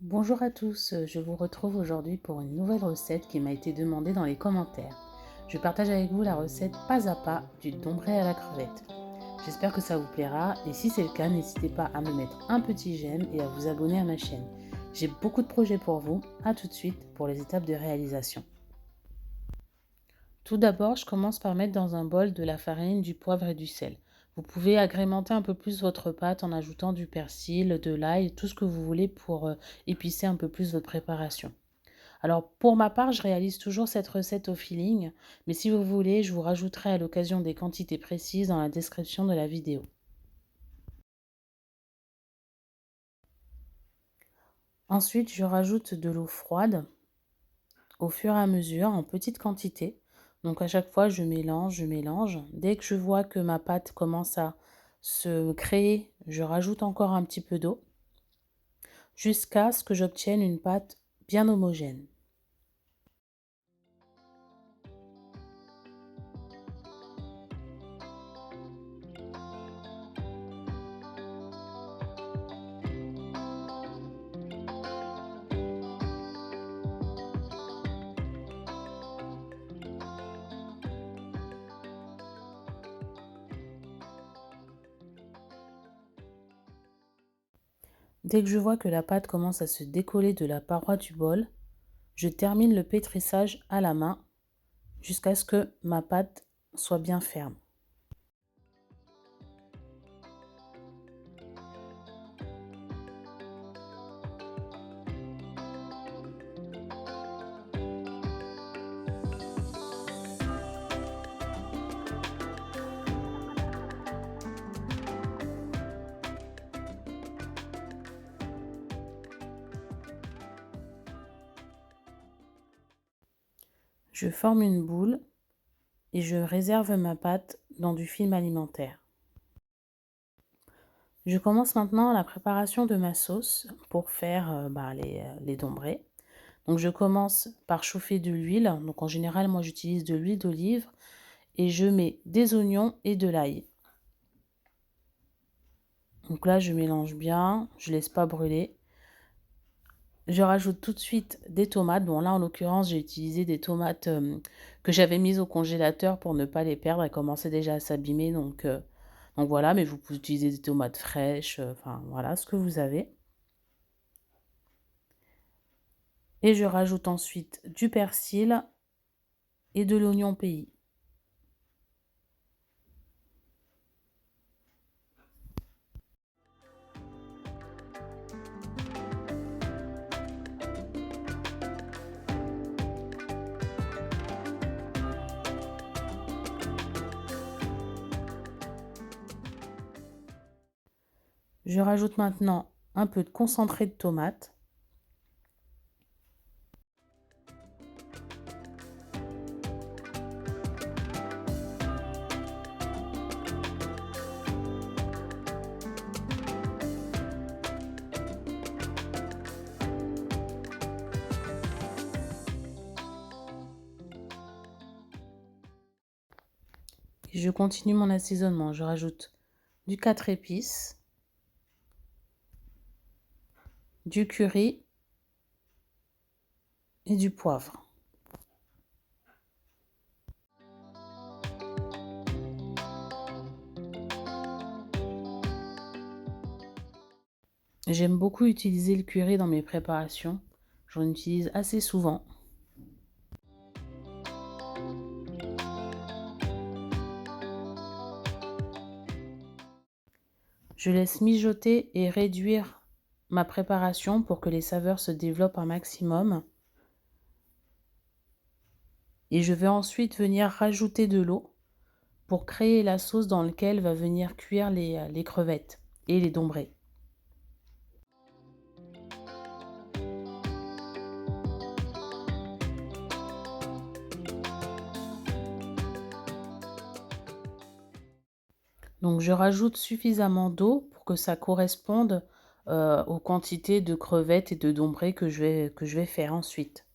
Bonjour à tous, je vous retrouve aujourd'hui pour une nouvelle recette qui m'a été demandée dans les commentaires. Je partage avec vous la recette pas à pas du dombré à la crevette. J'espère que ça vous plaira et si c'est le cas, n'hésitez pas à me mettre un petit j'aime et à vous abonner à ma chaîne. J'ai beaucoup de projets pour vous, à tout de suite pour les étapes de réalisation. Tout d'abord, je commence par mettre dans un bol de la farine, du poivre et du sel. Vous pouvez agrémenter un peu plus votre pâte en ajoutant du persil, de l'ail, tout ce que vous voulez pour épicer un peu plus votre préparation. Alors pour ma part, je réalise toujours cette recette au feeling, mais si vous voulez, je vous rajouterai à l'occasion des quantités précises dans la description de la vidéo. Ensuite, je rajoute de l'eau froide au fur et à mesure en petite quantité. Donc à chaque fois, je mélange, je mélange. Dès que je vois que ma pâte commence à se créer, je rajoute encore un petit peu d'eau jusqu'à ce que j'obtienne une pâte bien homogène. Dès que je vois que la pâte commence à se décoller de la paroi du bol, je termine le pétrissage à la main jusqu'à ce que ma pâte soit bien ferme. Je forme une boule et je réserve ma pâte dans du film alimentaire. Je commence maintenant la préparation de ma sauce pour faire les dombrés. Donc je commence par chauffer de l'huile. Donc en général, moi j'utilise de l'huile d'olive et je mets des oignons et de l'ail. Donc là, je mélange bien, je laisse pas brûler. Je rajoute tout de suite des tomates. Bon là, en l'occurrence, j'ai utilisé des tomates que j'avais mises au congélateur pour ne pas les perdre. Elles commençaient déjà à s'abîmer, donc voilà. Mais vous pouvez utiliser des tomates fraîches, enfin voilà, ce que vous avez. Et je rajoute ensuite du persil et de l'oignon pays. Je rajoute maintenant un peu de concentré de tomate. Et je continue mon assaisonnement. Je rajoute du 4 épices, du curry et du poivre. J'aime beaucoup utiliser le curry dans mes préparations. J'en utilise assez souvent. Je laisse mijoter et réduire ma préparation pour que les saveurs se développent un maximum. Et je vais ensuite venir rajouter de l'eau pour créer la sauce dans laquelle va venir cuire les crevettes et les dombrés. Donc je rajoute suffisamment d'eau pour que ça corresponde aux quantités de crevettes et de dombrés que je vais faire ensuite.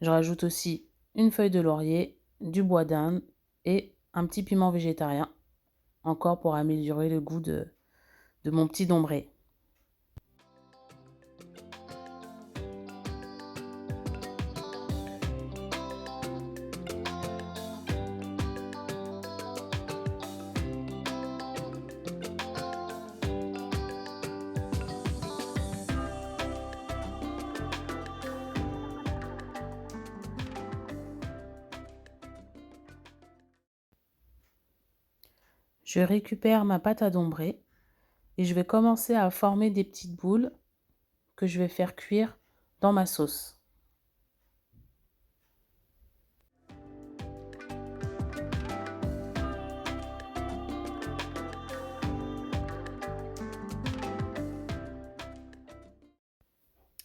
Je rajoute aussi une feuille de laurier, du bois d'Inde et un petit piment végétarien, encore pour améliorer le goût de mon petit dombré. Je récupère ma pâte à dombrer et je vais commencer à former des petites boules que je vais faire cuire dans ma sauce.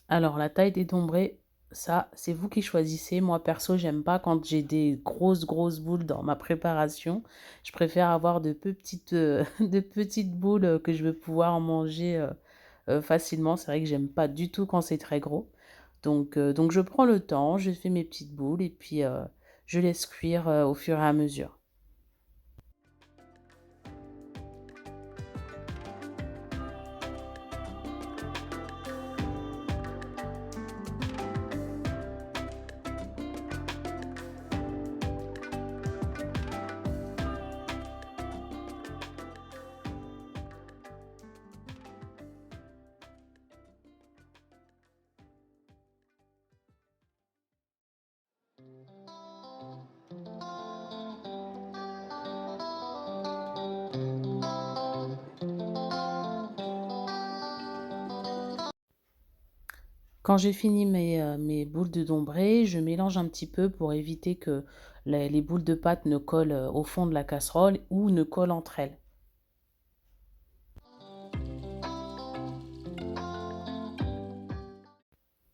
Alors la taille des dombrés, ça, c'est vous qui choisissez. Moi perso, j'aime pas quand j'ai des grosses boules dans ma préparation. Je préfère avoir de petites, de petites boules que je vais pouvoir manger facilement. C'est vrai que j'aime pas du tout quand c'est très gros. Donc je prends le temps, je fais mes petites boules et puis je laisse cuire au fur et à mesure. Quand j'ai fini mes boules de dombré, je mélange un petit peu pour éviter que les boules de pâte ne collent au fond de la casserole ou ne collent entre elles.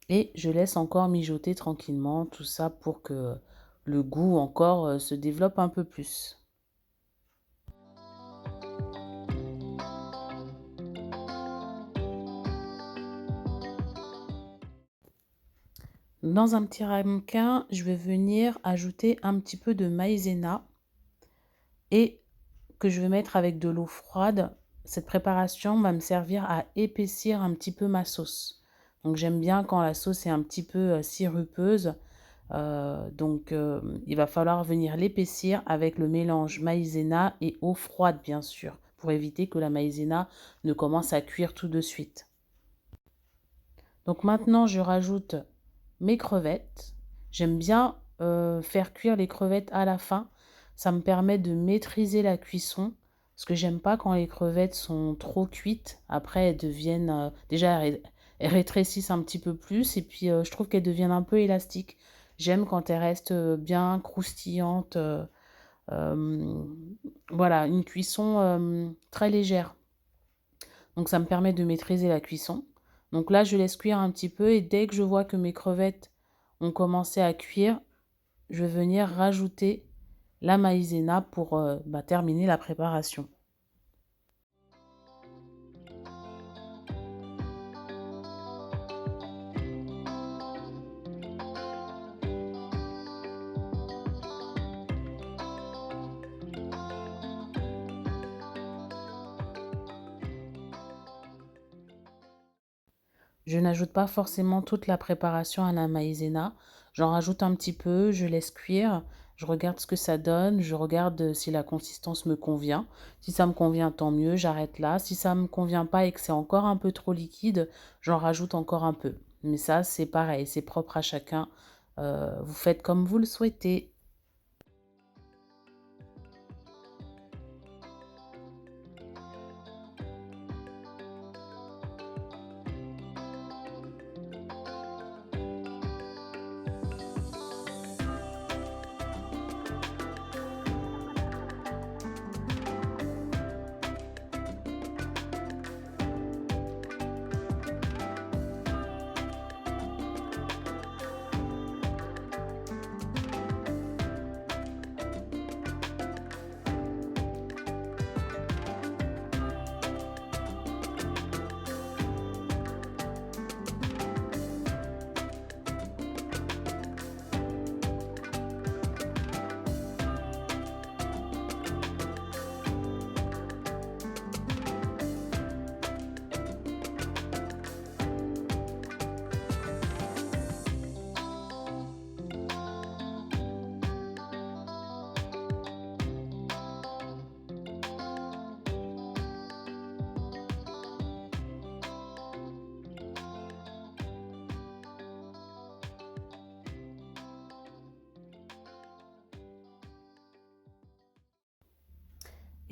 Et je laisse encore mijoter tranquillement tout ça pour que le goût encore se développe un peu plus. Dans un petit ramequin, je vais venir ajouter un petit peu de maïzena et que je vais mettre avec de l'eau froide. Cette préparation va me servir à épaissir un petit peu ma sauce. Donc j'aime bien quand la sauce est un petit peu sirupeuse. Il va falloir venir l'épaissir avec le mélange maïzena et eau froide, bien sûr, pour éviter que la maïzena ne commence à cuire tout de suite. Donc maintenant, je rajoute mes crevettes. J'aime bien faire cuire les crevettes à la fin. Ça me permet de maîtriser la cuisson. Parce que j'aime pas quand les crevettes sont trop cuites. Après, elles deviennent... déjà, elles rétrécissent un petit peu plus. Et puis, je trouve qu'elles deviennent un peu élastiques. J'aime quand elles restent bien croustillantes. Euh, voilà, une cuisson très légère. Donc ça me permet de maîtriser la cuisson. Donc là, je laisse cuire un petit peu et dès que je vois que mes crevettes ont commencé à cuire, je vais venir rajouter la maïzena pour terminer la préparation. Je n'ajoute pas forcément toute la préparation à la maïzena. J'en rajoute un petit peu, je laisse cuire, je regarde ce que ça donne, je regarde si la consistance me convient. Si ça me convient, tant mieux, j'arrête là. Si ça ne me convient pas et que c'est encore un peu trop liquide, j'en rajoute encore un peu. Mais ça, c'est pareil, c'est propre à chacun. Vous faites comme vous le souhaitez.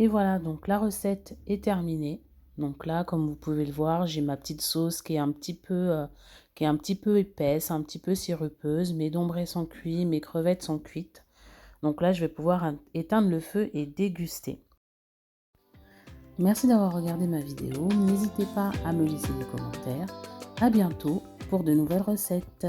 Et voilà, donc la recette est terminée. Donc là, comme vous pouvez le voir, j'ai ma petite sauce qui est un petit peu épaisse, un petit peu sirupeuse. Mes dombrés sont cuits, mes crevettes sont cuites. Donc là, je vais pouvoir éteindre le feu et déguster. Merci d'avoir regardé ma vidéo. N'hésitez pas à me laisser des commentaires. À bientôt pour de nouvelles recettes.